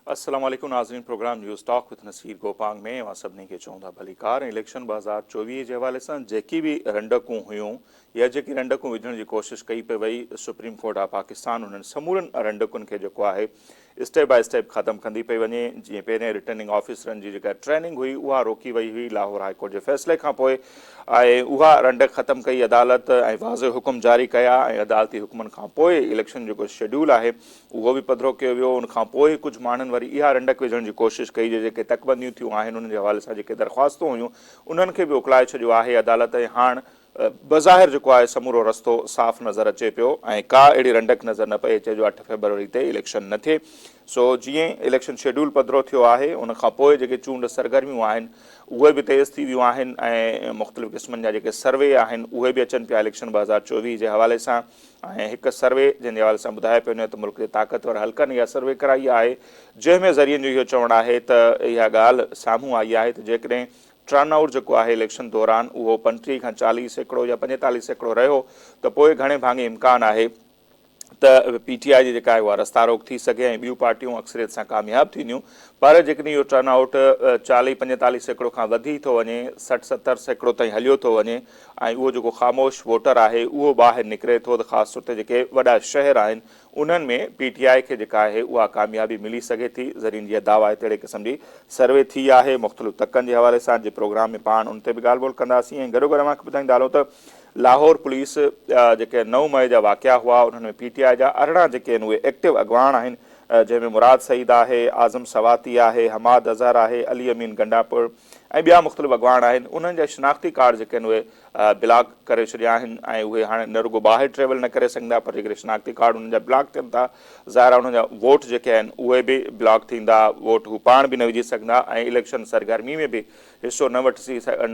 अस्सलाम वालेकुम नाज़रीन। Programme news talk with Naseer Gopang में मां सभिनी खे चवंदा भलीकार। इलेक्शन 2024 जे हवाले सां जेकी बि रंडकूं हुयूं या जेकी रंडकूं विझण जी कोशिशि कई पई वई, सुप्रीम कोर्ट ऑफ पाकिस्तान उन्हनि समूरनि रंडकुनि खे जेको आहे स्टेप बाय स्टेप ख़तमु कंदी पई वञे। जीअं पहिरें रिटर्निंग ऑफिसरनि जी जेका ट्रेनिंग हुई उहा रोकी वई हुई लाहौर हाई कोर्ट जे फ़ैसिले खां पोइ ऐं उहा रंडक ख़तमु कई अदालत ऐं वाज़े हुकुम जारी कया ऐं अदालती हुकुमनि खां पोइ इलेक्शन जेको शेड्यूल आहे उहो बि पधिरो कयो वियो। उनखां पोइ कुझु माण्हुनि वरी इहा रंडक विझण जी कोशिशि कई जो जेके तकबंदियूं थियूं आहिनि उन्हनि जे हवाले सां जेके दरख़्वास्तूं हुयूं उन्हनि खे बि उकलाए छॾियो आहे अदालत। ऐं हाणे बज़ाहिर जेको आहे समूरो रस्तो साफ़ नज़र अचे पियो ऐं का अहिड़ी रंडक नज़र न पई अचे जो 8 फरवरी ते इलेक्शन न थिए। सो जीअं इलेक्शन शेड्यूल पधिरो थियो आहे उनखां पोइ जेके चूंड सरगर्मियूं आहिनि उहे बि तेज़ थी वियूं आहिनि ऐं मुख़्तलिफ़ क़िस्मनि जा जेके सर्वे आहिनि उहे बि अचनि पिया इलेक्शन 2024 जे हवाले सां। ऐं हिकु सर्वे जंहिंजे हवाले सां ॿुधाए पियो वञे त मुल्क जे ताक़तवर हल्कनि इहा सर्वे कराई आहे जंहिंमें ज़रियनि जो इहो चवणु आहे त इहा ॻाल्हि साम्हूं आई आहे त जेकॾहिं टर्नआउट जेको आहे इलेक्शन दौरान उहो 35 खां 40% या 45% रहियो त पोइ घणे भाङे इम्कान आहे त PTI जी जेका आहे उहा रस्तारोक थी सघे ऐं ॿियूं पार्टियूं अक्सरियत सां कामयाबु थींदियूं। पर जेकॾहिं इहो टर्नआउट 40-45% खां वधी थो वञे, 60-70% ताईं हलियो थो वञे ऐं उहो जेको ख़ामोश वोटर आहे उहो ॿाहिरि निकिरे थो त ख़ासि तौर ते जेके वॾा शहर आहिनि उन्हनि में PTI खे जेका आहे उहा कामयाबी मिली सघे थी। ज़रीन जी दावा आहे तहिड़े क़िस्म जी सर्वे थी आहे। मुख़्तलिफ़ तकनि जे हवाले सां जे प्रोग्राम में पाण उन ते बि ॻाल्हि ॿोल कंदासीं ऐं गॾोगॾु अव्हांखे ॿुधाईंदा हलूं त लाहौर पुलिस जेके 9 मई जा वाक़िया हुआ उन्हनि में PTI जा 18 जेके आहिनि उहे एक्टिव अॻवान आहिनि जंहिंमें मुराद सईद आहे, आज़म सवाती आहे, हमाद अज़हर आहे, अली अमीन गंडापुर ऐं ॿिया मुख़्तलिफ़ अॻवान आहिनि। उन्हनि जा शिनाख़्ती कार्ड जेके आहिनि उहे ब्लॉक करे छॾिया आहिनि ऐं उहे हाणे न रुॻो ॿाहिरि ट्रेवल न करे सघंदा पर जेकॾहिं शिनाख़्ती कार्ड उन्हनि जा ब्लॉक थियनि था ज़ाहिर आहे उन्हनि जा वोट जेके आहिनि उहे बि ब्लॉक थींदा, वोट हू पाण बि न विझी सघंदा ऐं इलेक्शन सरगर्मी में बि हिसो न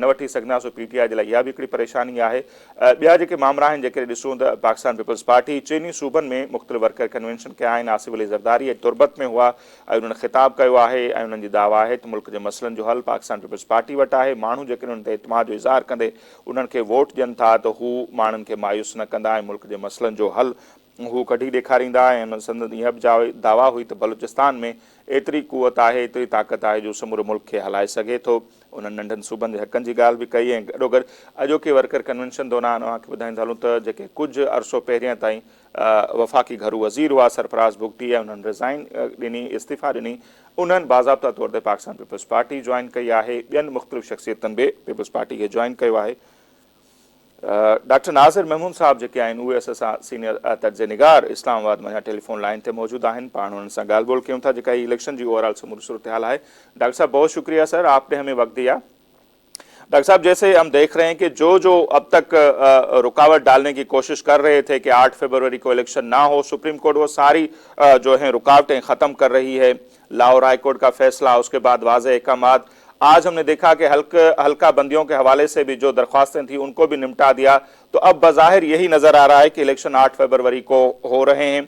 वठी सघंदा। सो PTI जे लाइ इहा बि हिकिड़ी परेशानी आहे। ॿिया जेके मामला आहिनि जेके ॾिसूं त पाकिस्तान पीपल्स पार्टी चइनी सूबनि में मुख़्तलिफ़ वर्कर कन्वेंशन कया आहिनि। आसिफ अली ज़रदारी ऐं तुरबत में हुआ ऐं उन्हनि ख़िताब कयो आहे ऐं उन्हनि जी दावा आहे त मुल्क जे मसइलनि जो हल पाकिस्तान पीपल्स पार्टी वटि आहे। माण्हू जेके उन्हनि ते एतमाद जो इज़हार कंदे उन्हनि खे वोट ॾियनि था त हू माण्हुनि खे मायूस न कंदा ऐं मुल्क जे मसइलनि जो हल हू कढी ॾेखारींदा। ऐं उन संदि इहा बि दावा हुई त बलूचिस्तान में एतिरी क़ुवत आहे, एतिरी ताक़त आहे जो समूरे मुल्क खे हलाए सघे थो। उन्हनि नंढनि सूबनि जे हक़नि जी ॻाल्हि बि कई ऐं गॾोगॾु अॼोके वर्कर कन्वेंशन दौरान अव्हांखे ॿुधाईंदा हलूं त जेके कुझु अरसो पहिरियां ताईं वफ़ाक़ी घरू वज़ीर हुआ सरफराज़ बुगटी ऐं उन्हनि रिज़ाइन ॾिनी, इस्तीफ़ा ॾिनी, उन्हनि बाज़ाब्ता तौर ते पाकिस्तान पीपल्स पार्टी जॉइन कई आहे। ॿियनि मुख़्तलिफ़ शख़्सियतनि बि पीपल्स पार्टी खे जॉइन कयो आहे। डॉक्टर नाज़िर महमूद साहब जेके आहिनि उहे असां सां सीनियर तर्ज़ निगार इस्लामाबाद में टेलीफोन लाइन ते मौजूद आहिनि। पाण उन्हनि सां ॻाल्हि ॿोल कयूं था जेका इलेक्शन जी ओवरऑल समूरी सूरत हाल है। डॉक्टर साहब बहुत शुक्रिया सर, आपने हमें वक्त दिया। डॉक्टर साहब जैसे हम देख रहे हैं कि जो अब तक रुकावट डालने की कोशिश कर रहे थे कि 8 फरवरी को इलेक्शन ना हो, सुप्रीम कोर्ट वो सारी जो है रुकावटें ख़त्म कर रही है। लाहौर हाई कोर्ट का फैसला, उसके बाद वाज़े अहकामात, आज हमने देखा कि हल्का बंदियों के हवाले से भी जो दरख्वास्तें थी उनको भी निपटा दिया। तो अब बज़ाहिर यही नज़र आ रहा है कि इलेक्शन 8 फरवरी को हो रहे हैं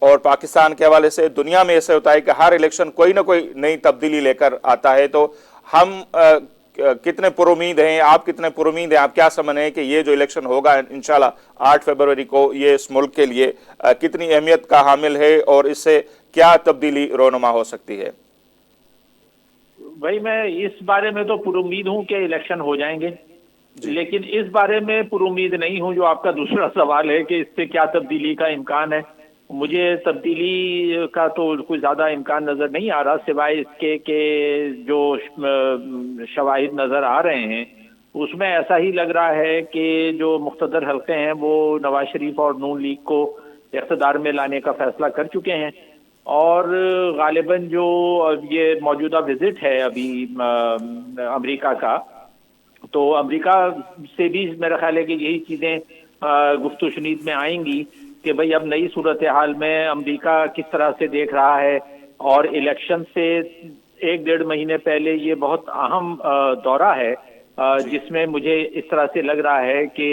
और पाकिस्तान के हवाले से दुनिया में ऐसे होता है कि हर इलेक्शन कोई ना कोई नई तब्दीली लेकर आता है। तो हम कितने पुरुमीद हैं, आप कितने पुरुमीद हैं, आप क्या समझ हैं कि ये जो इलेक्शन होगा इंशाल्लाह 8 फरवरी को ये इस मुल्क के लिए कितनी अहमियत का हामिल है और इससे क्या तब्दीली रोनुमा हो सकती है? भाई मैं इस बारे में तो पुरुमीद हूँ कि इलेक्शन हो जाएंगे, लेकिन इस बारे में पुरुमीद नहीं हूँ जो आपका दूसरा सवाल है कि इससे क्या तब्दीली का इम्कान है। मुझे तब्दीली का तो कोई ज़्यादा इम्कान नज़र नहीं आ रहा, सिवाय इसके कि जो शवाहिद नज़र आ रहे हैं उसमें ऐसा ही लग रहा है कि जो मुख्तदर हल्के हैं वो नवाज शरीफ और नून लीग को इक़्तिदार में लाने का फैसला कर चुके हैं और गालिबन जो ये मौजूदा विजिट है अभी अमेरिका का, तो अमेरिका से भी मेरा ख्याल है कि यही चीज़ें गुफ्तगू शुनीद में आएंगी कि भाई अब नई सूरत हाल में अमेरिका किस तरह से देख रहा है। और इलेक्शन से 1-1.5 महीने पहले ये बहुत अहम दौरा है जिसमें मुझे इस तरह से लग रहा है कि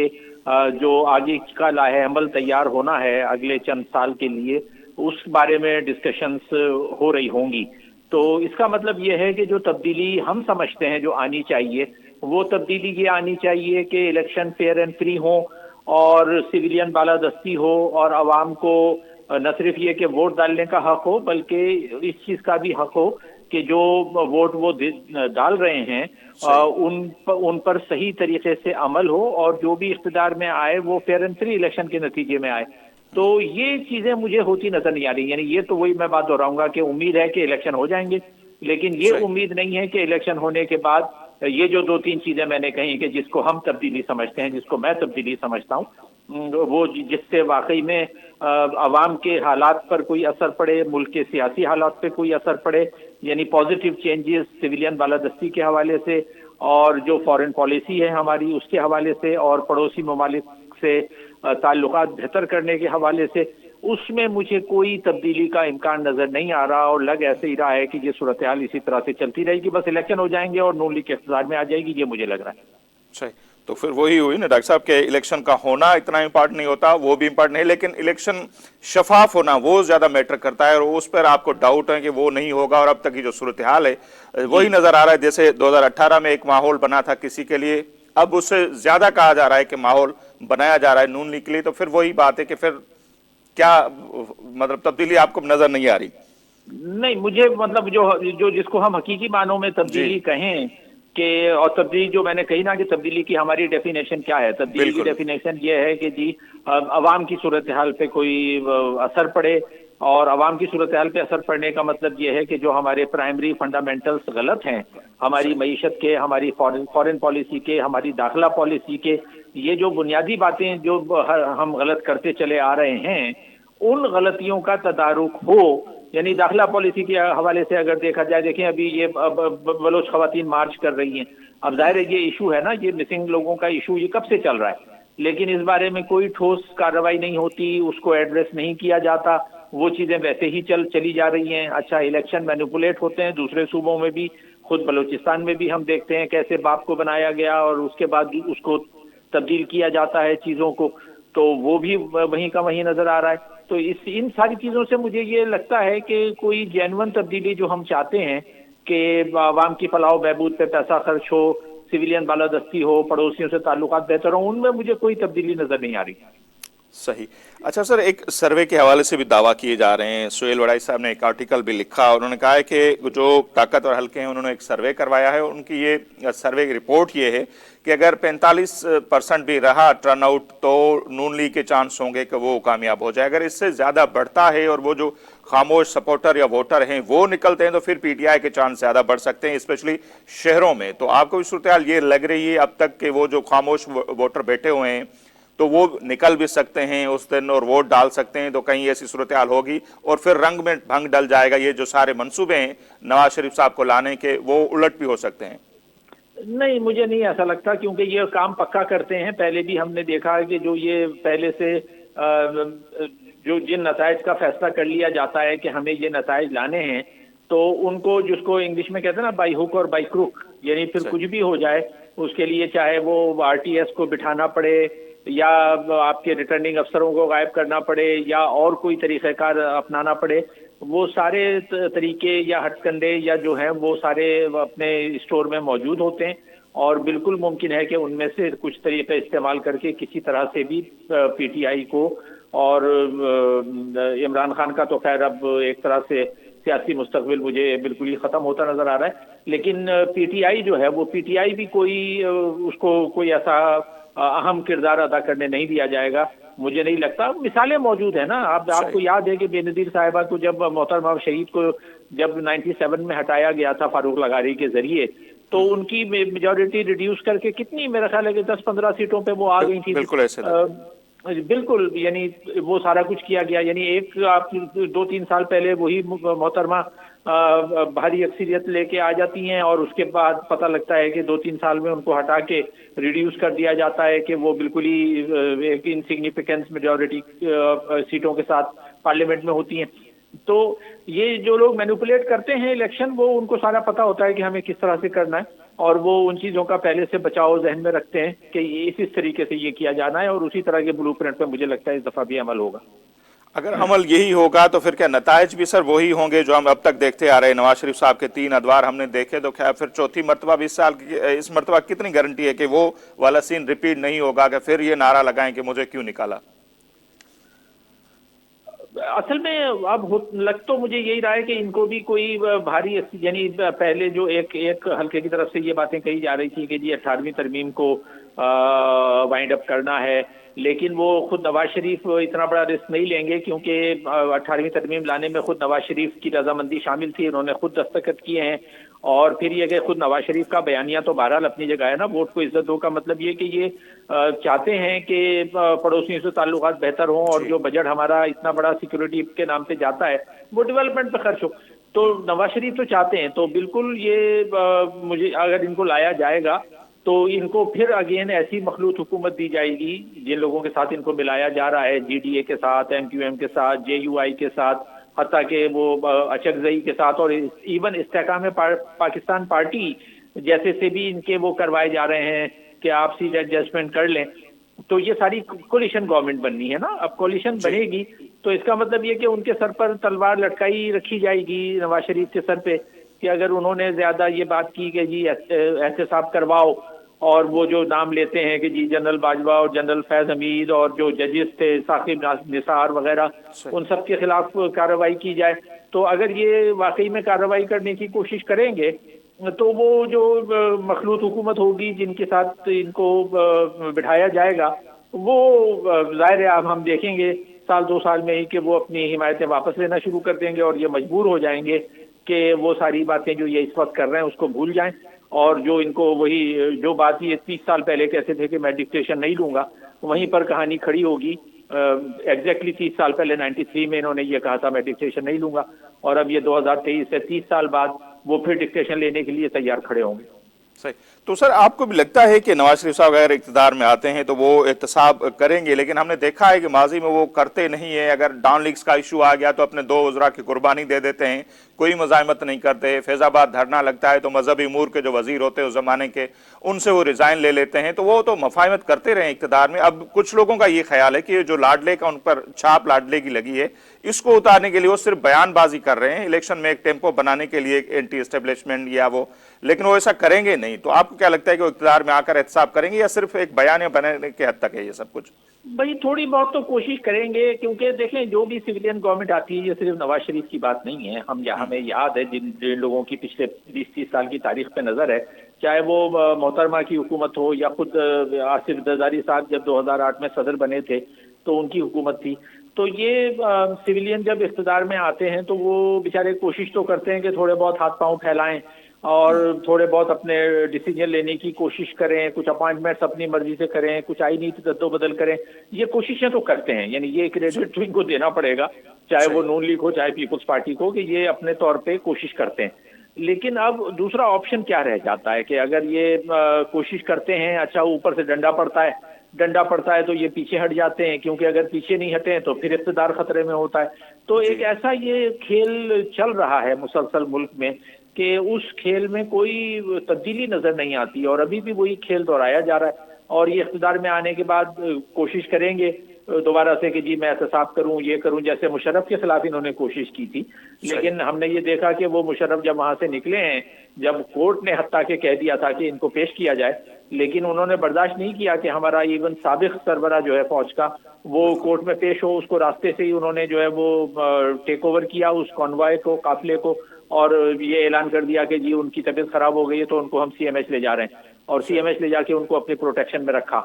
जो आगे का लाहे अमल तैयार होना है अगले चंद साल के लिए, उस बारे में डिस्कशंस हो रही होंगी। तो इसका मतलब ये है कि जो तब्दीली हम समझते हैं जो आनी चाहिए वो तब्दीली ये आनी चाहिए कि इलेक्शन फेयर एंड फ्री हो और सिविलियन बालादस्ती हो और आवाम को न सिर्फ ये कि वोट डालने का हक हो, बल्कि इस चीज का भी हक हो कि जो वोट वो डाल रहे हैं उन पर सही तरीके से अमल हो, और जो भी इख्तिदार में आए वो फेयर एंड फ्री इलेक्शन के नतीजे में आए। तो ये चीजें मुझे होती नजर नहीं आ रही। यानी ये तो वही मैं बात दोहराऊंगा कि उम्मीद है कि इलेक्शन हो जाएंगे, लेकिन ये उम्मीद नहीं है कि इलेक्शन होने के बाद ये जो 2-3 चीजें मैंने कही कि जिसको हम तब्दीली समझते हैं, जिसको मैं तब्दीली समझता हूँ, वो जिससे वाकई में अवाम के हालात पर कोई असर पड़े, मुल्क के सियासी हालात पे कोई असर पड़े, यानी पॉजिटिव चेंजेस सिविलियन बालादस्ती के हवाले से, और जो फॉरेन पॉलिसी है हमारी उसके हवाले से, और पड़ोसी ममालिक से ताल्लुकात बेहतर करने के हवाले से, उसमें मुझे कोई तब्दीली का इम्कान नजर नहीं आ रहा। और लग ऐसे ही रहा है कि ये सूरत हाल इसी तरह से चलती रहेगी, बस इलेक्शन हो जाएंगे और नून लीग के इख्तियार में आ जाएगी, ये मुझे लग रहा है। सही, तो फिर वही हुई ना डॉक्टर साहब के इलेक्शन का होना इतना इम्पोर्टेंट नहीं होता, वो भी इम्पोर्टेंट नहीं, लेकिन इलेक्शन शफाफ होना वो ज्यादा मैटर करता है, और उस पर आपको डाउट है कि वो नहीं होगा। और अब तक की जो सूरत हाल है वही नजर आ रहा है, जैसे 2018 में एक माहौल बना था किसी के लिए, अब उससे ज्यादा कहा जा रहा है कि माहौल बनाया जा रहा है नून लीग के लिए। तो फिर वही बात है कि फिर क्या मतलब तब्दीली आपको नजर नहीं आ रही? नहीं, मुझे मतलब जो जिसको हम हकीकी मानों में तब्दीली कहें कि, और तब्दीली जो मैंने कही ना कि तब्दीली की हमारी डेफिनेशन क्या है, तब्दीली की डेफिनेशन ये है कि जी अवाम की सूरत हाल पे कोई असर पड़े, और अवाम की सूरत हाल पे असर पड़ने का मतलब ये है कि जो हमारे प्राइमरी फंडामेंटल्स गलत हैं, हमारी मईशत के, हमारी फॉरेन पॉलिसी के, हमारी दाखिला पॉलिसी के, ये जो बुनियादी बातें जो हम गलत करते चले आ रहे हैं, उन गलतियों का तदारुक हो। यानी दाखिला पॉलिसी के हवाले से अगर देखा जाए, देखें अभी ये बलोच खवातीन मार्च कर रही हैं, अब जाहिर है ये इशू है ना, ये मिसिंग लोगों का इशू ये कब से चल रहा है, लेकिन इस बारे में कोई ठोस कार्रवाई नहीं होती, उसको एड्रेस नहीं किया जाता, वो चीजें वैसे ही चली जा रही हैं। अच्छा, इलेक्शन मैनिपुलेट होते हैं दूसरे सूबों में भी, खुद बलूचिस्तान में भी हम देखते हैं कैसे बाप को बनाया गया और उसके बाद उसको तब्दील किया जाता है चीजों को, तो वो भी वहीं का वहीं नजर आ रहा है। तो इन सारी चीजों से मुझे ये लगता है कि कोई जेन्युइन तब्दीली जो हम चाहते हैं कि आवाम की फलाह बहबूद पे पैसा खर्च हो, सिविलियन बालादस्ती हो, पड़ोसियों से ताल्लुकात बेहतर हो, उनमें मुझे कोई तब्दीली नजर नहीं आ रही। सही। अच्छा सर, एक सर्वे के हवाले से भी दावा किए जा रहे हैं, सुहेल वड़ाई साहब ने एक आर्टिकल भी लिखा, उन्होंने कहा है कि जो ताकतवर हल्के हैं उन्होंने एक सर्वे करवाया है, उनकी ये सर्वे की रिपोर्ट ये है कि अगर 45% भी रहा टर्नआउट तो नून लीग के चांस होंगे कि वो कामयाब हो जाए। अगर इससे ज्यादा बढ़ता है और वो जो खामोश सपोर्टर या वोटर हैं वो निकलते हैं तो फिर पीटीआई के चांस ज्यादा बढ़ सकते हैं, स्पेशली शहरों में। तो आपको भी सूरत हाल ये लग रही है अब तक कि वो जो खामोश वोटर बैठे हुए हैं तो वो निकल भी सकते हैं उस दिन और वोट डाल सकते हैं, तो कहीं ऐसी सूरत हाल होगी और फिर रंग में भंग डल जाएगा, ये जो सारे मंसूबे हैं नवाज शरीफ साहब को लाने के वो उलट भी हो सकते हैं? नहीं, मुझे नहीं ऐसा लगता, क्योंकि ये काम पक्का करते हैं। पहले भी हमने देखा है कि जो ये पहले से जो जिन नताइज का फैसला कर लिया जाता है कि हमें ये नताइज लाने हैं, तो उनको, जिसको इंग्लिश में कहते हैं ना बाई हुक और बाई क्रुक, यानी फिर कुछ भी हो जाए उसके लिए, चाहे वो आरटीएस को बिठाना पड़े या आपके रिटर्निंग अफसरों को गायब करना पड़े या और कोई तरीक़ाकार अपनाना पड़े, वो सारे तरीके या हथकंडे या जो हैं वो सारे अपने स्टोर में मौजूद होते हैं, और बिल्कुल मुमकिन है कि उनमें से कुछ तरीके इस्तेमाल करके किसी तरह से भी पीटीआई को, और इमरान खान का तो खैर अब एक तरह से सियासी मुस्तकबिल मुझे बिल्कुल ही ख़त्म होता नज़र आ रहा है, लेकिन पीटीआई जो है वो पीटीआई भी उसको कोई ऐसा अहम किरदार अदा करने नहीं दिया जाएगा, मुझे नहीं लगता। मिसालें मौजूद है ना, आपको याद है कि बेनज़ीर साहिबा को जब मोहतरमा शहीद को जब 97 में हटाया गया था फारूक लगारी के जरिए, तो उनकी मेजॉरिटी रिड्यूस करके कितनी, मेरा ख्याल है कि 10-15 सीटों पे वो आ गई थी। बिल्कुल ऐसे बिल्कुल, यानी वो सारा कुछ किया गया। यानी एक आप 2-3 साल पहले वही मोहतरमा भारी अक्सरियत लेके आ जाती हैं और उसके बाद पता लगता है कि 2-3 साल में उनको हटा के रिड्यूस कर दिया जाता है कि वो बिल्कुल ही एक इनसिग्निफिकेंस मेजॉरिटी सीटों के साथ पार्लियामेंट में होती हैं। तो ये जो लोग मैनिपुलेट करते हैं इलेक्शन, वो उनको सारा पता होता है कि हमें किस तरह से करना है, और वो उन चीज़ों का पहले से बचाव जहन में रखते हैं कि इस तरीके से ये किया जाना है, और उसी तरह के ब्लूप्रिंट पे मुझे लगता है इस दफ़ा भी अमल होगा। अगर अमल यही होगा तो फिर क्या नताइज भी सर वही होंगे जो हम अब तक देखते आ रहे हैं? नवाज शरीफ साहब के 3 अदवार हमने देखे, तो क्या फिर चौथी मरतबा भी इस मरतबा कितनी गारंटी है कि वो वाला सीन रिपीट नहीं होगा कि फिर ये नारा लगाएं कि मुझे क्यों निकाला? اصل میں اب لگ تو مجھے یہی رہا ہے کہ ان کو بھی کوئی بھاری یعنی پہلے جو ایک حلقے کی طرف سے یہ باتیں کہی جا رہی تھی کہ جی 18ویں ترمیم کو وائنڈ اپ کرنا ہے، لیکن وہ خود نواز شریف اتنا بڑا رسک نہیں لیں گے، کیونکہ 18ویں ترمیم لانے میں خود نواز شریف کی رضامندی شامل تھی، انہوں نے خود دستخط کیے ہیں۔ اور پھر یہ کہ خود نواز شریف کا بیانیہ تو بہرحال اپنی جگہ ہے نا، ووٹ کو عزت دو کا مطلب یہ کہ یہ چاہتے ہیں کہ پڑوسیوں سے تعلقات بہتر ہوں، اور جو بجٹ ہمارا اتنا بڑا سیکورٹی کے نام پہ جاتا ہے وہ ڈیولپمنٹ پہ خرچ ہو۔ تو نواز شریف تو چاہتے ہیں، تو بالکل یہ مجھے اگر ان کو لایا جائے گا تو ان کو پھر اگین ایسی مخلوط حکومت دی جائے گی جن لوگوں کے ساتھ ان کو ملایا جا رہا ہے، جی ڈی اے کے ساتھ، ایم کیو ایم کے ساتھ، جے یو آئی کے ساتھ، حتیٰ کہ وہ اچکزئی کے ساتھ، اور ایون استحکام پاکستان پارٹی جیسے سے بھی ان کے وہ کروائے جا رہے ہیں کہ آپ سیٹ ایڈجسٹمنٹ کر لیں۔ تو یہ ساری کولیشن گورنمنٹ بننی ہے نا، اب کولیشن بنے گی تو اس کا مطلب یہ کہ ان کے سر پر تلوار لٹکائی رکھی جائے گی نواز شریف کے سر پہ، کہ اگر انہوں نے زیادہ یہ بات کی کہ جی احتساب کرواؤ، اور وہ جو نام لیتے ہیں کہ جی جنرل باجوہ اور جنرل فیض حمید اور جو ججز تھے ثاقب نثار وغیرہ، ان سب کے خلاف کارروائی کی جائے، تو اگر یہ واقعی میں کارروائی کرنے کی کوشش کریں گے تو وہ جو مخلوط حکومت ہوگی جن کے ساتھ ان کو بٹھایا جائے گا، وہ ظاہر ہے اب ہم دیکھیں گے سال 2 سال میں ہی کہ وہ اپنی حمایتیں واپس لینا شروع کر دیں گے، اور یہ مجبور ہو جائیں گے کہ وہ ساری باتیں جو یہ اس وقت کر رہے ہیں اس کو بھول جائیں، اور جو ان کو وہی جو بات یہ 30 سال پہلے کہتے تھے کہ میں ڈکٹیشن نہیں لوں گا، وہیں پر کہانی کھڑی ہوگی۔ ایگزیکٹلی 30 سال پہلے 93 میں انہوں نے یہ کہا تھا میں ڈکٹیشن نہیں لوں گا، اور اب یہ 2023 سے 30 سال بعد وہ پھر ڈکٹیشن لینے کے لیے تیار کھڑے ہوں گے۔ صحیح۔ تو سر آپ کو بھی لگتا ہے کہ نواز شریف صاحب اگر اقتدار میں آتے ہیں تو وہ احتساب کریں گے، لیکن ہم نے دیکھا ہے کہ ماضی میں وہ کرتے نہیں ہیں، اگر ڈان لیگز کا ایشو آ گیا تو اپنے 2 وزراء کی قربانی دے دیتے ہیں، کوئی مزاحمت نہیں کرتے، فیض آباد دھرنا لگتا ہے تو مذہبی امور کے جو وزیر ہوتے ہیں اس زمانے کے ان سے وہ ریزائن لے لیتے ہیں، تو وہ تو مفاہمت کرتے رہے اقتدار میں۔ اب کچھ لوگوں کا یہ خیال ہے کہ جو لاڈلے کا ان پر چھاپ لاڈلے کی لگی ہے اس کو اتارنے کے لیے وہ صرف بیان بازی کر رہے ہیں، الیکشن میں ایک ٹیمپو بنانے کے لیے، ایک اینٹی اسٹیبلشمنٹ یا وہ، لیکن وہ ایسا کریں گے نہیں۔ تو آپ کو کیا لگتا ہے کہ وہ اقتدار میں آ کر احتساب کریں گے یا صرف ایک بیانیہ بنانے کے حد تک ہے یہ سب کچھ؟ بھائی تھوڑی بہت تو کوشش کریں گے، کیونکہ دیکھیں جو بھی سویلین گورنمنٹ آتی ہے یہ صرف نواز شریف کی بات نہیں ہے، ہمیں یاد ہے جن لوگوں کی پچھلے 20-30 سال کی تاریخ پہ نظر ہے، چاہے وہ محترمہ کی حکومت ہو یا خود آصف زرداری صاحب جب 2008 میں صدر بنے تھے تو ان کی حکومت تھی، تو یہ سویلین جب اقتدار میں آتے ہیں تو وہ بیچارے کوشش تو کرتے ہیں کہ تھوڑے بہت ہاتھ پاؤں پھیلائیں اور تھوڑے بہت اپنے ڈیسیجن لینے کی کوشش کریں، کچھ اپائنٹمنٹس اپنی مرضی سے کریں، کچھ آئینی تجدید و بدل کریں، یہ کوششیں تو کرتے ہیں، یعنی یہ کریڈٹ تو ان کو دینا پڑے گا، چاہے وہ نون لیگ ہو چاہے پیپلز پارٹی کو، کہ یہ اپنے طور پہ کوشش کرتے ہیں۔ لیکن اب دوسرا آپشن کیا رہ جاتا ہے کہ اگر یہ کوشش کرتے ہیں، اچھا اوپر سے ڈنڈا پڑتا ہے تو یہ پیچھے ہٹ جاتے ہیں، کیونکہ اگر پیچھے نہیں ہٹیں تو پھر اقتدار خطرے میں ہوتا ہے، تو ایک ایسا یہ کھیل چل رہا ہے مسلسل ملک میں کہ اس کھیل میں کوئی تبدیلی نظر نہیں آتی، اور ابھی بھی وہی کھیل دہرایا جا رہا ہے، اور یہ اقتدار میں آنے کے بعد کوشش کریں گے دوبارہ سے کہ جی میں احتساب کروں، یہ کروں، جیسے مشرف کے خلاف انہوں نے کوشش کی تھی، لیکن ہم نے یہ دیکھا کہ وہ مشرف جب وہاں سے نکلے ہیں، جب کورٹ نے حتیٰ کہ کہہ دیا تھا کہ ان کو پیش کیا جائے، لیکن انہوں نے برداشت نہیں کیا کہ ہمارا ایون سابق سربراہ جو ہے فوج کا وہ کورٹ میں پیش ہو، اس کو راستے سے ہی انہوں نے جو ہے وہ ٹیک اوور کیا اس کانوائے کو، قافلے کو، اور یہ اعلان کر دیا کہ جی ان کی طبیعت خراب ہو گئی ہے تو ان کو ہم سی ایم ایچ لے جا رہے ہیں، اور سی ایم ایچ لے جا کے ان کو اپنی پروٹیکشن میں رکھا۔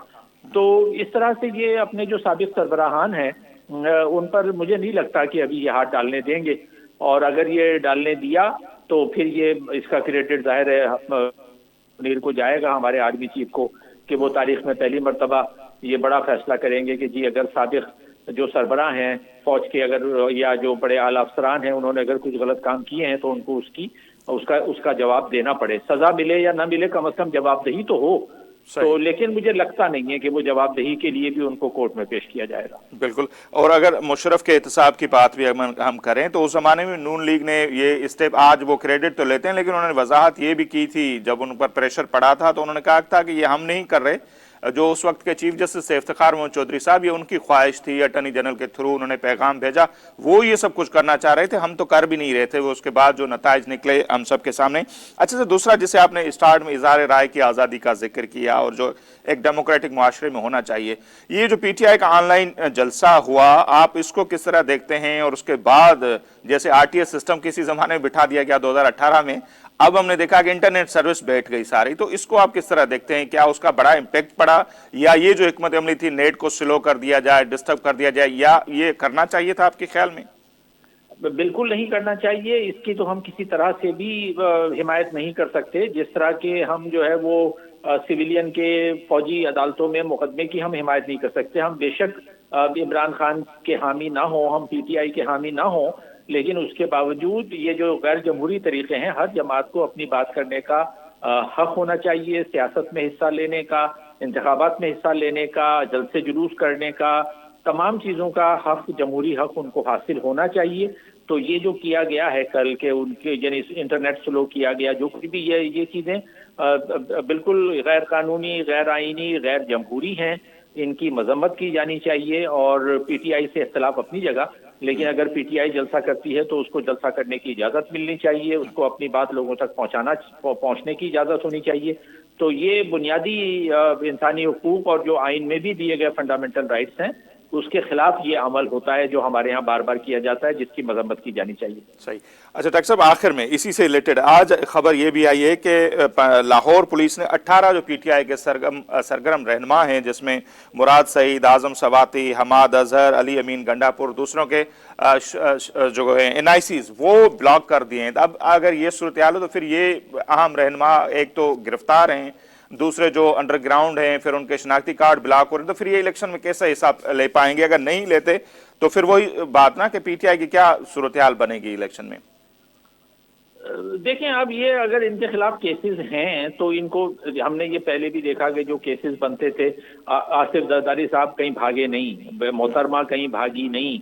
تو اس طرح سے یہ اپنے جو سابق سربراہان ہیں ان پر مجھے نہیں لگتا کہ ابھی یہ ہاتھ ڈالنے دیں گے، اور اگر یہ ڈالنے دیا تو پھر یہ اس کا کریڈٹ ظاہر ہے منیر کو جائے گا، ہمارے آرمی چیف کو، کہ وہ تاریخ میں پہلی مرتبہ یہ بڑا فیصلہ کریں گے کہ جی اگر سابق جو سربراہ ہیں فوج کے اگر یا جو بڑے اعلیٰ افسران ہیں انہوں نے اگر کچھ غلط کام کیے ہیں تو ان کو اس کا جواب دینا پڑے، سزا ملے یا نہ ملے کم از کم جواب دہی تو ہو۔ تو لیکن مجھے لگتا نہیں ہے کہ وہ جواب دہی کے لیے بھی ان کو کورٹ میں پیش کیا جائے گا۔ بالکل، اور اگر مشرف کے احتساب کی بات بھی ہم کریں تو اس زمانے میں نون لیگ نے یہ اسٹیپ، آج وہ کریڈٹ تو لیتے ہیں لیکن انہوں نے وضاحت یہ بھی کی تھی جب ان پر پریشر پڑا تھا تو انہوں نے کہا تھا کہ یہ ہم نہیں کر رہے، जो उस वक्त के चीफ जस्टिस थे इफ्तिखार मोहम्मद चौधरी साहब, ये उनकी ख्वाहिश थी, अटॉर्नी जनरल के थ्रू उन्होंने पैगाम भेजा, वो ये सब कुछ करना चाह रहे थे, हम तो कर भी नहीं रहे थे। वो उसके बाद जो नताइज निकले हम सब के सामने। अच्छा से दूसरा, जिसे आपने स्टार्ट में इज़हार राय की आज़ादी का जिक्र किया और जो एक डेमोक्रेटिक मुआशरे में होना चाहिए, ये जो पीटीआई का ऑनलाइन जलसा हुआ, आप इसको किस तरह देखते हैं? और उसके बाद जैसे आरटीएस सिस्टम किसी जमाने में बिठा दिया गया 2018 में, अब हमने देखा कि इंटरनेट सर्विस बैठ गई सारी, तो इसको आप किस तरह देखते हैं? क्या उसका बड़ा इम्पैक्ट पड़ा, या ये जो हिकमत अमली थी नेट को स्लो कर दिया जाए, डिस्टर्ब कर दिया जाए, या ये करना चाहिए था आपके ख्याल में? बिल्कुल नहीं करना चाहिए। इसकी तो हम किसी तरह से भी हिमायत नहीं कर सकते। जिस तरह के हम जो है वो सिविलियन के फौजी अदालतों में मुकदमे की हम हिमायत नहीं कर सकते। हम बेशक इमरान खान के हामी ना हो, हम पीटीआई के हामी ना हो, लेकिन उसके बावजूद ये जो गैर जमहूरी तरीके हैं, हर जमात को अपनी बात करने का हक होना चाहिए, सियासत में हिस्सा लेने का, इंतखाबात में हिस्सा लेने का, जलसे जुलूस करने का, तमाम चीज़ों का हक, जमहूरी हक उनको हासिल होना चाहिए। तो ये जो किया गया है कल के उनके यानी इंटरनेट स्लो किया गया, जो कुछ भी ये चीज़ें बिल्कुल गैर कानूनी, गैर आईनी, गैर जमहूरी हैं, इनकी मजम्मत की जानी चाहिए। और पीटीआई से इख्तलाफ अपनी जगह, लेकिन अगर पीटीआई जलसा करती है तो उसको जलसा करने की इजाज़त मिलनी चाहिए, उसको अपनी बात लोगों तक पहुंचने की इजाज़त होनी चाहिए। तो ये बुनियादी इंसानी हुकूक और जो आइन में भी दिए गए फंडामेंटल राइट्स हैं, उसके खिलाफ ये अमल होता है जो हमारे यहाँ बार बार किया जाता है, जिसकी मजम्मत की जानी चाहिए। सही। अच्छा डॉक्टर साहब, आखिर में इसी से रिलेटेड आज खबर ये भी आई है कि लाहौर पुलिस ने 18 जो पीटीआई के सरगर्म रहनुमा हैं, जिसमें मुराद सईद, आजम सवाती, हमाद अजहर, अली अमीन गंडापुर, दूसरों के जो एनआईसीज वो ब्लॉक कर दिए हैं। अब अगर ये सूरत हाल हो तो फिर ये अहम रहनुमा एक तो गिरफ्तार हैं, दूसरे जो अंडरग्राउंड हैं, फिर उनके शनाख्ती कार्ड ब्लॉक हो रहे हैं, तो फिर ये इलेक्शन में कैसा हिसाब ले पाएंगे? अगर नहीं लेते तो फिर वही बात ना कि पीटीआई की क्या सूरत हाल बनेगी इलेक्शन में? देखें, अब ये अगर इनके खिलाफ केसेस हैं तो इनको, हमने ये पहले भी देखा कि जो केसेस बनते थे, आसिफ जरदारी साहब कहीं भागे नहीं, मोहतरमा कहीं भागी नहीं,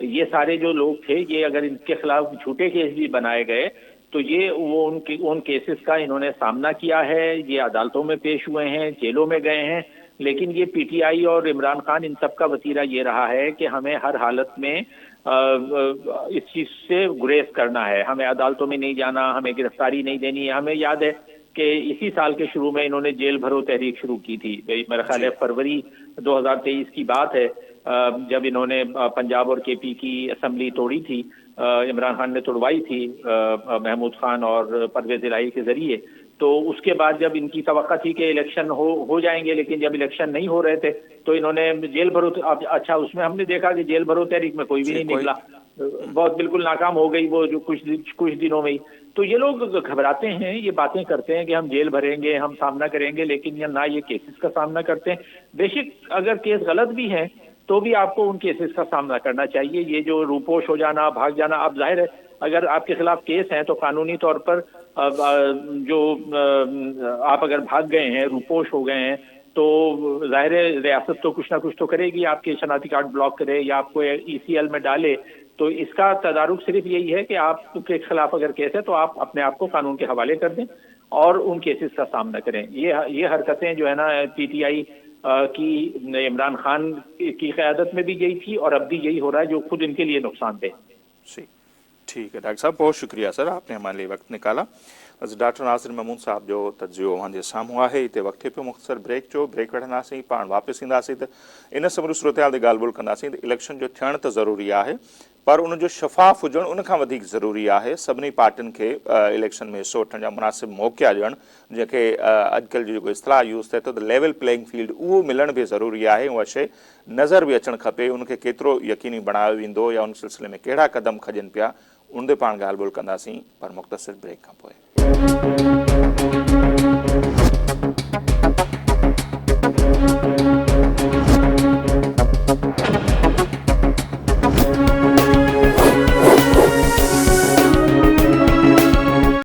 ये सारे जो लोग थे, ये अगर इनके खिलाफ झूठे केस भी बनाए गए तो ये वो उन केसेस का इन्होंने सामना किया है, ये अदालतों में पेश हुए हैं, जेलों में गए हैं। लेकिन ये पीटीआई और इमरान खान, इन सब का वतीरा ये रहा है कि हमें हर हालत में इस चीज़ से गुरेज करना है, हमें अदालतों में नहीं जाना, हमें गिरफ्तारी नहीं देनी है। हमें याद है कि इसी साल के शुरू में इन्होंने जेल भरो तहरीक शुरू की थी, मेरा ख्याल है फरवरी 2023 की बात है, जब इन्होंने पंजाब और केपी की असेंबली तोड़ी थी, इमरान खान ने तोड़वाई थी महमूद खान और परवेज इलाही के जरिए। तो उसके बाद जब इनकी तवक्का थी कि इलेक्शन हो जाएंगे, लेकिन जब इलेक्शन नहीं हो रहे थे तो इन्होंने जेल भरो, अच्छा उसमें हमने देखा कि जेल भरो तहरीक में कोई भी नहीं निकला, बहुत बिल्कुल नाकाम हो गई वो जो कुछ दिनों में ही। तो ये लोग घबराते हैं, ये बातें करते हैं कि हम जेल भरेंगे, हम सामना करेंगे, लेकिन ना ये केसेस का सामना करते हैं। बेशक अगर केस गलत भी है तो भी आपको उन केसेस का सामना करना चाहिए। ये जो रूपोश हो जाना, भाग जाना, अब जाहिर है अगर आपके खिलाफ केस हैं तो कानूनी तौर पर जो आप अगर भाग गए हैं, रूपोश हो गए हैं, तो जाहिर है रियासत तो कुछ ना कुछ तो करेगी, आपके शनाख्ती कार्ड ब्लॉक करे या आपको ईसीएल में डाले। तो इसका तदारुक सिर्फ यही है कि आपके खिलाफ अगर केस है तो आप अपने आप को कानून के हवाले कर दें और उन केसेस का सामना करें। ये हरकतें जो है ना पीटीआई की इमरान खान की क़यादत में भी यही थी और अब भी यही हो रहा है, जो खुद इनके लिए नुकसानदेह। ठीक है डॉक्टर साहब, बहुत शुक्रिया सर, आपने हमारे लिए वक्त निकाला। डॉक्टर नासिर महमूद साहब जो तजियो वहाँ साम्हूं आहे, हिते वक़्ते पे मुख़्तसर ब्रेक जो ब्रेक वठंदासीं, पाण वापसि ईंदासीं त इन समूरी सूरत हाल ते ॻाल्हि ॿोल कंदासीं। त इलेक्शन जो थियणु त ज़रूरी आहे, पर उन जो शफ़ाफ़ हुजणु उन खां वधीक ज़रूरी आहे। सभिनी पार्टियुनि खे इलेक्शन में हिसो वठण जा मुनासिब मौक़ा ॾियणु, जंहिंखे अॼुकल्ह जो जेको इस्तिलाह यूज़ थिए थो त लेवल प्लेइंग फील्ड, उहो मिलणु बि ज़रूरी आहे। उहा शइ नज़र बि अचणु खपे, उनखे केतिरो यकीनी बणायो वेंदो या उन सिलसिले में कहिड़ा क़दम खजनि पिया, उन ते पाण ॻाल्हि ॿोल कंदासीं, पर मुख़्तसिर ब्रेक खां पोइ।